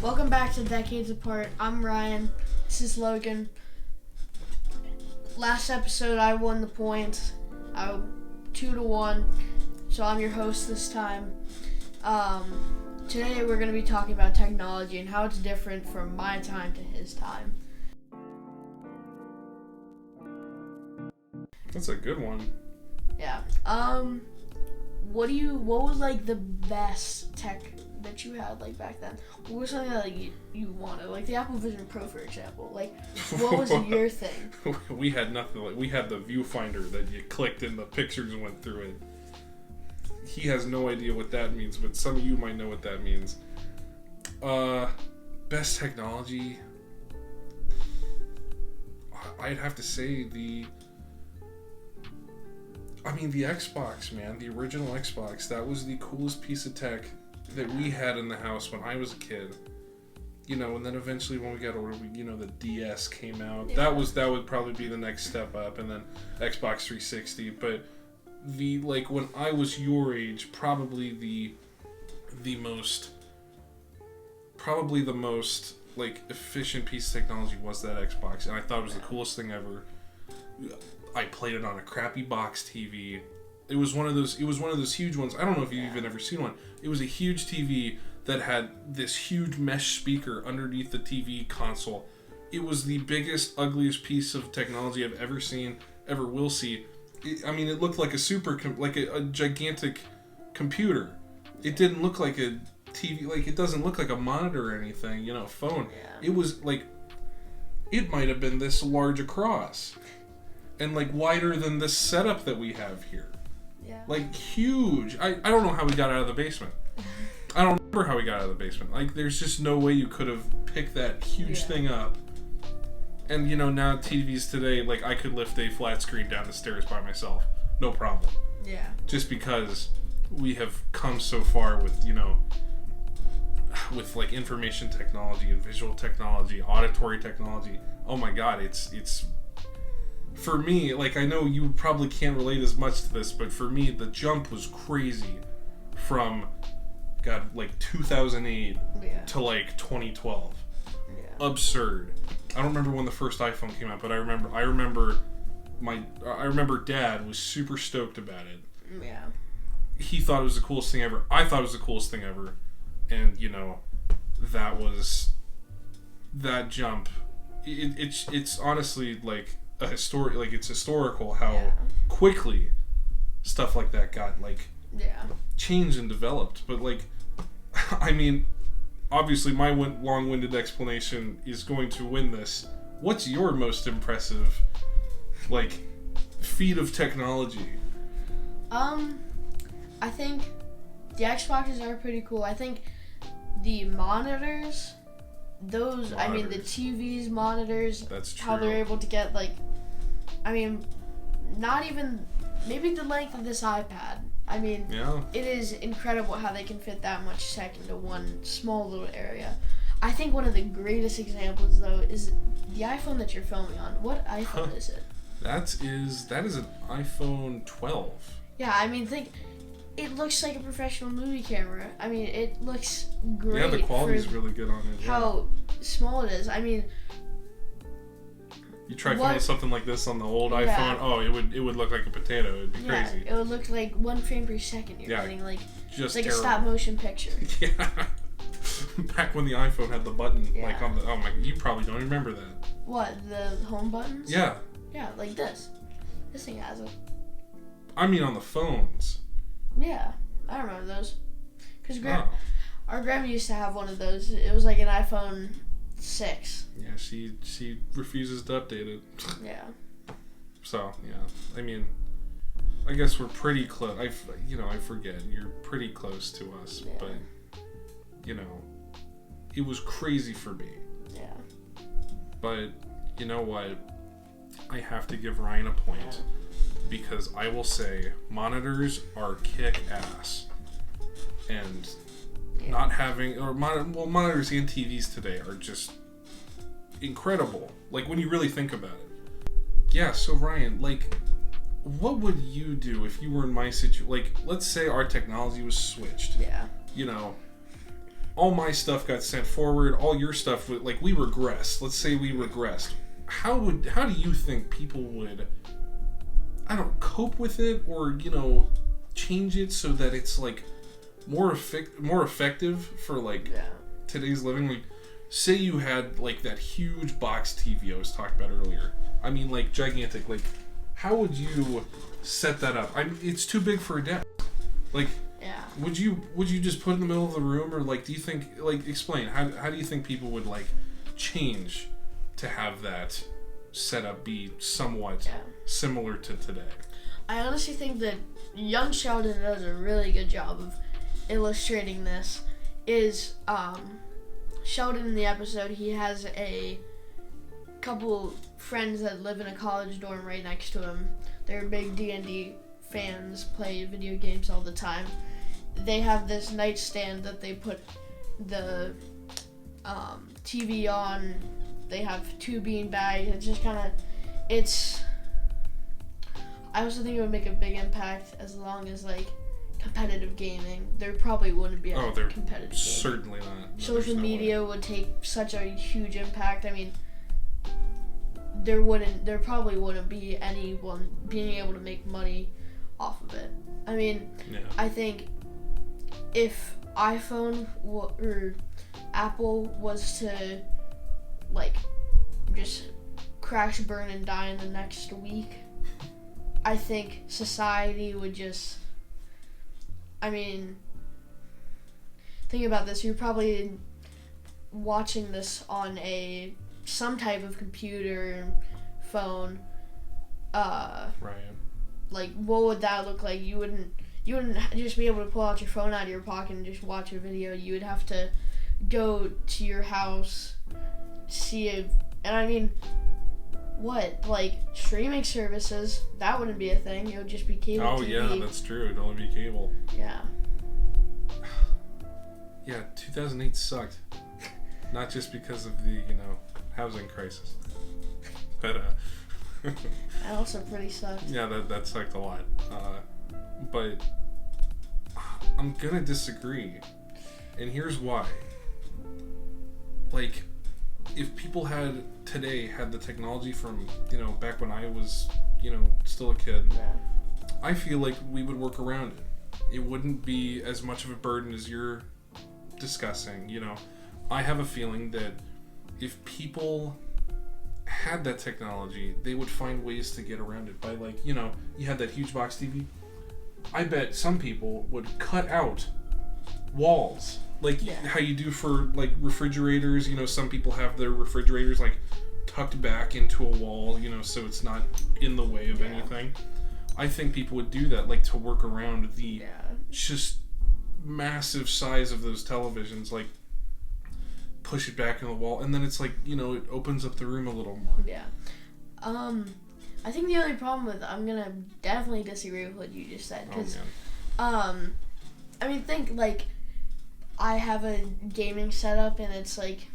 Welcome back to Decades Apart. I'm Ryan. This is Logan. Last episode, I won the points. 2-1. So I'm your host this time. Today we're going to be talking about technology and how it's different from my time to his time. That's a good one. Yeah. What was like the best tech that you had like back then? What was something that like you wanted? Like the Apple Vision Pro, for example. Like, what was your thing? We had nothing. Like, we had the viewfinder that you clicked and the pictures went through it. He has no idea what that means, but some of you might know what that means. Best technology. I'd have to say the Xbox, man. The original Xbox. That was the coolest piece of tech that we had in the house when I was a kid. You know, and then eventually when we got older, the DS came out. Yeah. That would probably be the next step up, and then Xbox 360. But when I was your age, probably the most like efficient piece of technology was that Xbox, and I thought it was the coolest thing ever. I played it on a crappy box TV. It was one of those huge ones. I don't know if you've even ever seen one. It was a huge TV that had this huge mesh speaker underneath the TV console. It was the biggest, ugliest piece of technology I've ever seen, ever will see. It looked like a gigantic computer. It didn't look like a TV. Like, it doesn't look like a monitor or anything, a phone. Yeah. It was like, it might have been this large across. And like wider than this setup that we have here. Yeah. Like huge. I don't know how we got out of the basement. I don't remember how we got out of the basement. Like, there's just no way you could have picked that huge thing up. And now TVs today, like, I could lift a flat screen down the stairs by myself. No problem. Yeah. Just because we have come so far with, with like information technology and visual technology, auditory technology. Oh my God, it's for me, like, I know you probably can't relate as much to this, but for me, the jump was crazy from, like 2008 to like 2012. Yeah. Absurd. I don't remember when the first iPhone came out, but I remember Dad was super stoked about it. Yeah. He thought it was the coolest thing ever. I thought it was the coolest thing ever. And, that jump. It's honestly like it's historical how quickly stuff like that got changed and developed. But obviously my long-winded explanation is going to win this. What's your most impressive feat of technology? I think the Xboxes are pretty cool. I think the monitors, the TVs, monitors, that's true. How they're able to get not even maybe the length of this iPad. It is incredible how they can fit that much tech into one small little area. I think one of the greatest examples though is the iPhone that you're filming on. What iPhone is it? That is an iPhone 12. Yeah, it looks like a professional movie camera. It looks great. Yeah, the quality is really good on it. How small it is. You try filming something like this on the old iPhone, it would look like a potato. It'd be crazy. It would look like 1 frame per second. You're getting just like terrible. A stop motion picture. Yeah. Back when the iPhone had the button, on the you probably don't remember that. What, the home buttons? Yeah. Yeah, like this. This thing has it. On the phones. Yeah, I remember those. Because our grandma used to have one of those. It was like an iPhone 6. Yeah, she refuses to update it. Yeah. So, yeah. I guess we're pretty close. I forget. You're pretty close to us, but, it was crazy for me. Yeah. But, you know what? I have to give Ryan a point because I will say monitors are kick-ass. And not having... monitors and TVs today are just incredible. When you really think about it. Yeah, so Ryan, what would you do if you were in my situation? Let's say our technology was switched. Yeah. all my stuff got sent forward, all your stuff, like, we regressed. Let's say we regressed. How do you think people would, I don't know, cope with it, or, you know, change it so that it's, like, more effective for, like, today's living? Like, say you had, like, that huge box TV I was talking about earlier. I mean, like, gigantic. Like, how would you set that up? It's too big for a desk. Like, would you just put it in the middle of the room, or, like, do you think, like, explain, how do you think people would, like, change to have that setup be somewhat similar to today? I honestly think that young Sheldon does a really good job of illustrating this. Is Sheldon in the episode, he has a couple friends that live in a college dorm right next to him. They're big D&D fans, play video games all the time. They have this nightstand that they put the TV on. They have 2 bean bags. It's just kind of, I also think it would make a big impact as long as, like, competitive gaming. There probably wouldn't be any competitive gaming. Certainly not. No, social media would take such a huge impact. I mean, there probably wouldn't be anyone being able to make money off of it. I mean, I think if iPhone or Apple was to, like, just crash, burn, and die in the next week, I think society would just, I mean, think about this. You're probably watching this on some type of computer, phone. Right. Like, what would that look like? You wouldn't just be able to pull out your phone out of your pocket and just watch a video. You would have to go to your house, see it, and I mean, what, like, streaming services, that wouldn't be a thing. It would just be cable TV. Oh, yeah, that's true. It'd only be cable. Yeah. Yeah, 2008 sucked. Not just because of the, you know, housing crisis. But, that also pretty sucked. Yeah, that sucked a lot. But I'm gonna disagree. And here's why. Like, if people had the technology from, you know, back when I was, you know, still a kid, I feel like we would work around it. It wouldn't be as much of a burden as you're discussing, you know. I have a feeling that if people had that technology, they would find ways to get around it by, like, you know, you had that huge box TV. I bet some people would cut out walls, like how you do for, like, refrigerators. You know, some people have their refrigerators, like, tucked back into a wall, you know, so it's not in the way of anything. I think people would do that, like, to work around the just massive size of those televisions, like, push it back in the wall, and then it's like, you know, it opens up the room a little more. Yeah. I think the only problem with, I'm gonna definitely disagree with what you just said, because, I mean, think, like, I have a gaming setup, and it's like,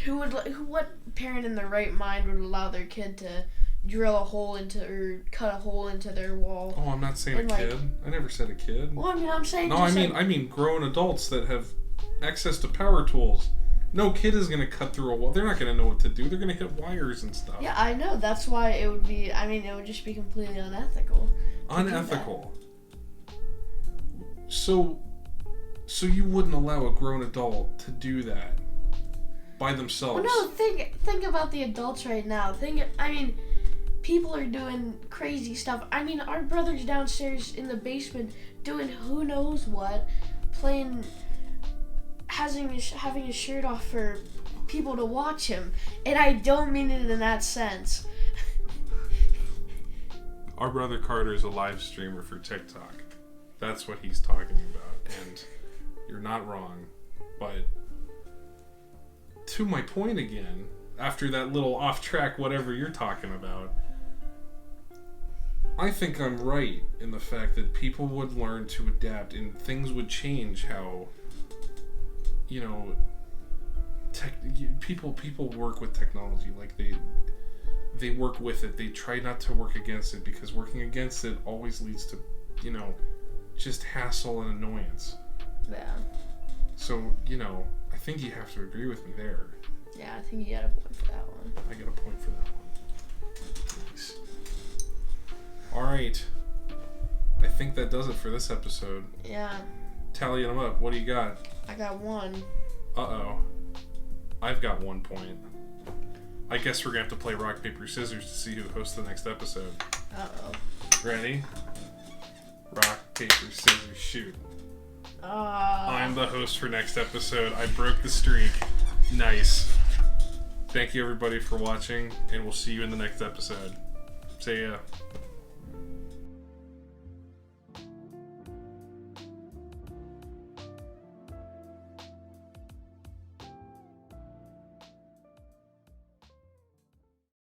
what parent in their right mind would allow their kid to drill a hole into, or cut a hole into their wall? Oh, I'm not saying a kid. I never said a kid. Well, I mean, I'm saying. No, I mean grown adults that have access to power tools. No kid is gonna cut through a wall. They're not gonna know what to do. They're gonna hit wires and stuff. Yeah, I know. That's why it would be. I mean, it would just be completely unethical. Unethical. So you wouldn't allow a grown adult to do that by themselves? Well, no. Think about the adults right now. I mean, people are doing crazy stuff. I mean, our brother's downstairs in the basement doing who knows what, playing. Having his shirt off for people to watch him, and I don't mean it in that sense. Our brother Carter is a live streamer for TikTok. That's what he's talking about, and you're not wrong. But to my point again, after that little off track whatever you're talking about, I think I'm right in the fact that people would learn to adapt and things would change how, you know, people work with technology. Like, they work with it. They try not to work against it, because working against it always leads to, you know, just hassle and annoyance. Yeah. So, you know, I think you have to agree with me there. Yeah, I think you got a point for that one. I get a point for that one. Nice. Alright. I think that does it for this episode. Yeah. Tallying them up. What do you got? I got 1. Uh-oh. I've got 1 point. I guess we're going to have to play rock, paper, scissors to see who hosts the next episode. Uh-oh. Ready? Rock, paper, scissors, shoot. I'm the host for next episode. I broke the streak. Nice. Thank you everybody for watching, and we'll see you in the next episode. See ya.